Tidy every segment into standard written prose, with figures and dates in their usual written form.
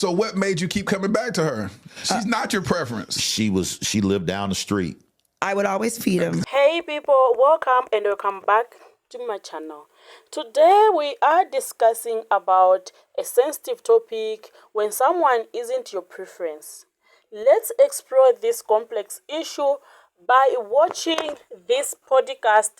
So what made you keep coming back to her? She's not your preference. She lived down the street. I would always feed him. Hey people, welcome back to my channel. Today we are discussing about a sensitive topic when someone isn't your preference. Let's explore this complex issue by watching this podcast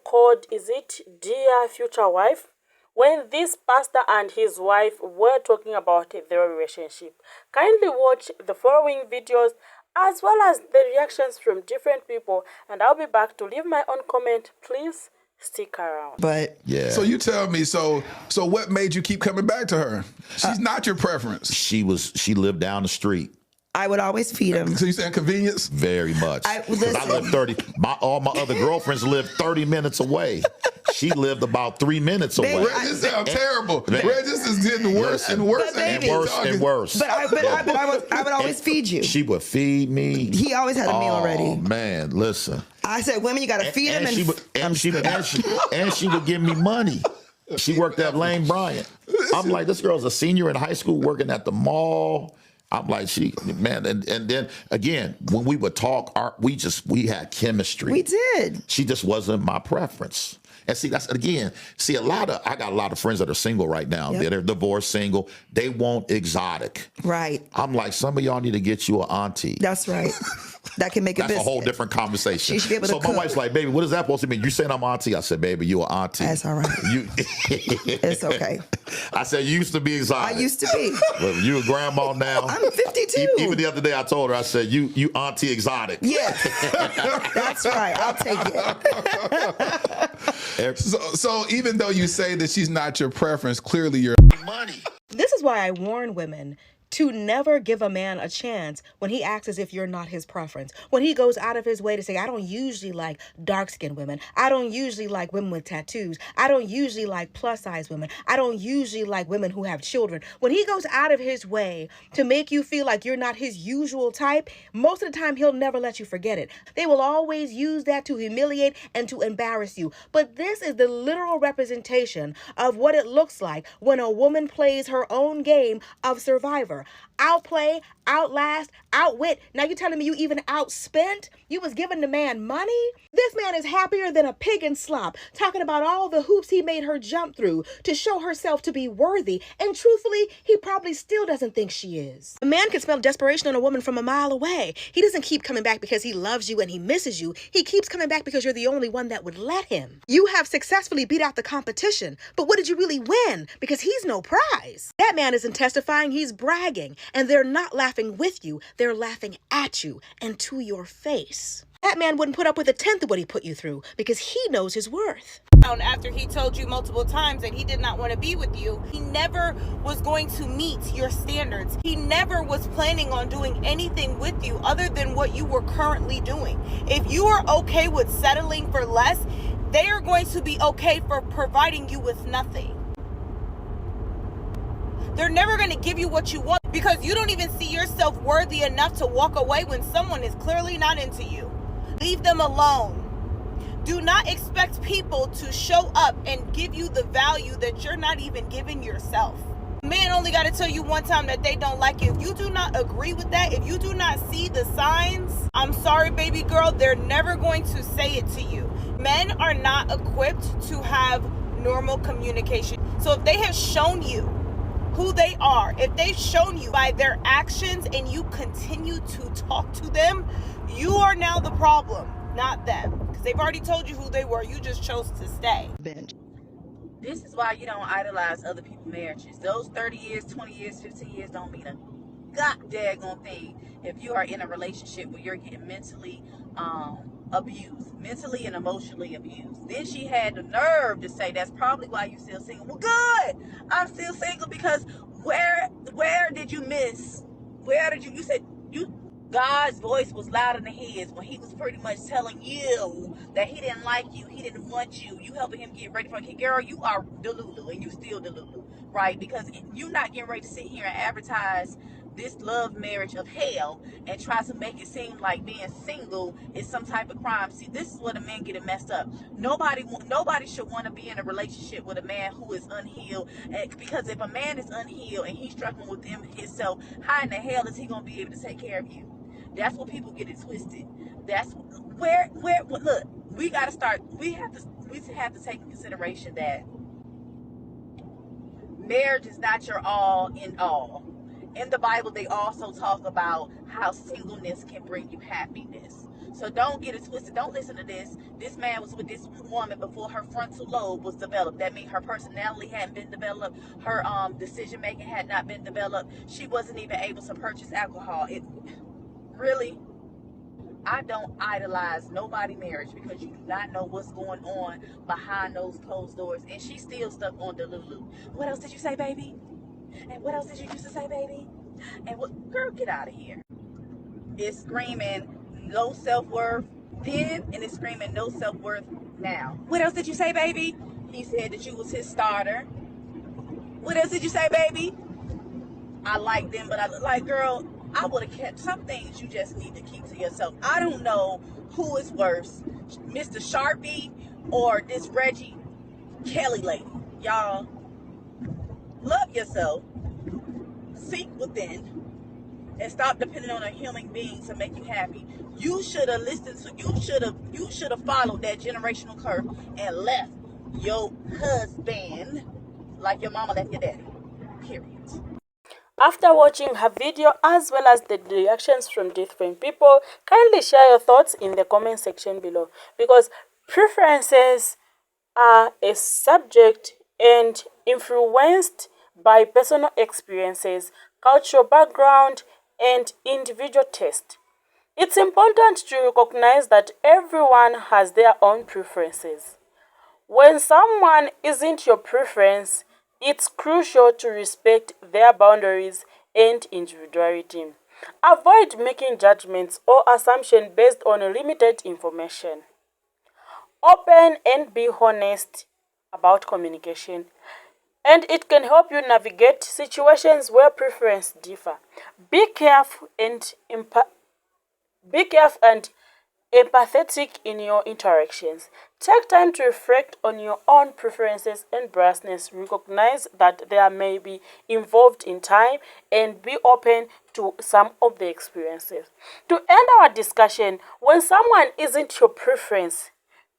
called, is it Dear Future Wife? When this pastor and his wife were talking about their relationship. Kindly watch the following videos as well as the reactions from different people, and I'll be back to leave my own comment. Please stick around. But Yeah. So you tell me, so what made you keep coming back to her? She's not your preference. She lived down the street. I would always feed him. So you saying convenience? Very much. I listen. live 30. All my other girlfriends live 30 minutes away. She lived about 3 minutes away. Baby, This sounds terrible. Regis is getting worse and worse But and worse. But I would always feed you. She would feed me. He always had a meal Oh already. man, listen. I said, women, you got to feed him. And she would give me money. She worked at Lane Bryant. I'm like, this girl's a senior in high school working at the mall. I'm like, and then again, when we would talk, we had chemistry. We did. She just wasn't my preference. And see, I got a lot of friends that are single right now. Yep. They're divorced, single. They want exotic. Right. I'm like, some of y'all need to get you an auntie. That's right. That can make a That's biscuit. a whole different conversation. She should be able to so cook. my wife's like, baby, what is that supposed to mean? You saying I'm auntie? I said, baby, you an auntie. That's all right. It's okay. I said, you used to be exotic. I used to be. Well, you a grandma now. I'm 52. Even the other day I told her, I said, you auntie exotic. Yeah. That's right. I'll take it. So even though you say that she's not your preference, clearly you're Money. This is why I warn women to never give a man a chance when he acts as if you're not his preference. When he goes out of his way to say, I don't usually like dark-skinned women. I don't usually like women with tattoos. I don't usually like plus-size women. I don't usually like women who have children. When he goes out of his way to make you feel like you're not his usual type, most of the time he'll never let you forget it. They will always use that to humiliate and to embarrass you. But this is the literal representation of what it looks like when a woman plays her own game of survivor. Outplay, outlast, outwit. Now you're telling me you even outspent? You was giving the man money? This man is happier than a pig in slop, talking about all the hoops he made her jump through to show herself to be worthy. And truthfully, he probably still doesn't think she is. A man can smell desperation in a woman from a mile away. He doesn't keep coming back because he loves you and he misses you. He keeps coming back because you're the only one that would let him. You have successfully beat out the competition, but what did you really win? Because he's no prize. That man isn't testifying, he's bragging. And they're not laughing with you, they're laughing at you and to your face. That man wouldn't put up with a tenth of what he put you through because he knows his worth. After he told you multiple times that he did not want to be with you, he never was going to meet your standards. He never was planning on doing anything with you other than what you were currently doing. If you are okay with settling for less, they are going to be okay for providing you with nothing. They're never going to give you what you want because you don't even see yourself worthy enough to walk away when someone is clearly not into you. Leave them alone. Do not expect people to show up and give you the value that you're not even giving yourself. Man only got to tell you one time that they don't like you. If you do not agree with that, if you do not see the signs, I'm sorry, baby girl, they're never going to say it to you. Men are not equipped to have normal communication. So if they have shown you who they are, if they've shown you by their actions and you continue to talk to them, you are now the problem, not them. Because they've already told you who they were. You just chose to stay. This is why you don't idolize other people's marriages. Those 30 years, 20 years, 15 years don't mean a god-daggone thing if you are in a relationship where you're getting mentally abused, mentally and emotionally abused. Then she had the nerve to say that's probably why you're still single. Well, good. I'm still single because where did you miss? You said God's voice was louder than his when he was pretty much telling you that he didn't like you, he didn't want you. You helping him get ready for a kid. Girl, you are delulu and you still delulu, right? Because you're not getting ready to sit here and advertise this love marriage of hell and try to make it seem like being single is some type of crime. See, this is where the men get it messed up. Nobody should want to be in a relationship with a man who is unhealed, because if a man is unhealed and he's struggling with himself, how in the hell is he gonna be able to take care of you? That's what people get it twisted. That's where look, we gotta start. We have to take in consideration that marriage is not your all in all. In the Bible, they also talk about how singleness can bring you happiness. So don't get it twisted. Don't listen to this. This man was with this woman before her frontal lobe was developed. That means her personality hadn't been developed. Her decision making had not been developed. She wasn't even able to purchase alcohol. It really, I don't idolize nobody marriage, because you do not know what's going on behind those closed doors. And she's still stuck on the Lulu. What else did you say, baby? And what else did you used to say, baby? And what? Girl, get out of here. It's screaming no self-worth then, and it's screaming no self-worth now. What else did you say, baby? He said that you was his starter. What else did you say, baby? I like them, but I look like, girl, I would have kept some things. You just need to keep to yourself. I don't know who is worse, Mr. Sharpie or this Reggie Kelly lady. Y'all, love yourself, seek within, and stop depending on a human being to make you happy. You should have listened to. You should have followed that generational curse and left your husband like your mama left your daddy. Period. After watching her video as well as the reactions from different people, kindly share your thoughts in the comment section below, because preferences are a subject and influenced by personal experiences, cultural background, and individual taste. It's important to recognize that everyone has their own preferences. When someone isn't your preference, it's crucial to respect their boundaries and individuality. Avoid making judgments or assumptions based on limited information. Open and be honest about communication, and it can help you navigate situations where preferences differ. Be careful and empathetic in your interactions. Take time to reflect on your own preferences and biasness. Recognize that they may be involved in time, and be open to some of the experiences. To end our discussion, when someone isn't your preference,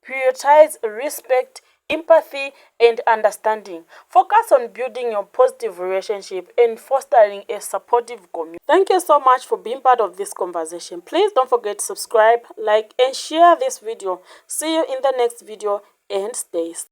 prioritize respect, empathy, and understanding. Focus on building your positive relationship and fostering a supportive community. Thank you so much for being part of this conversation. Please don't forget to subscribe, like, and share this video. See you in the next video, and stay safe.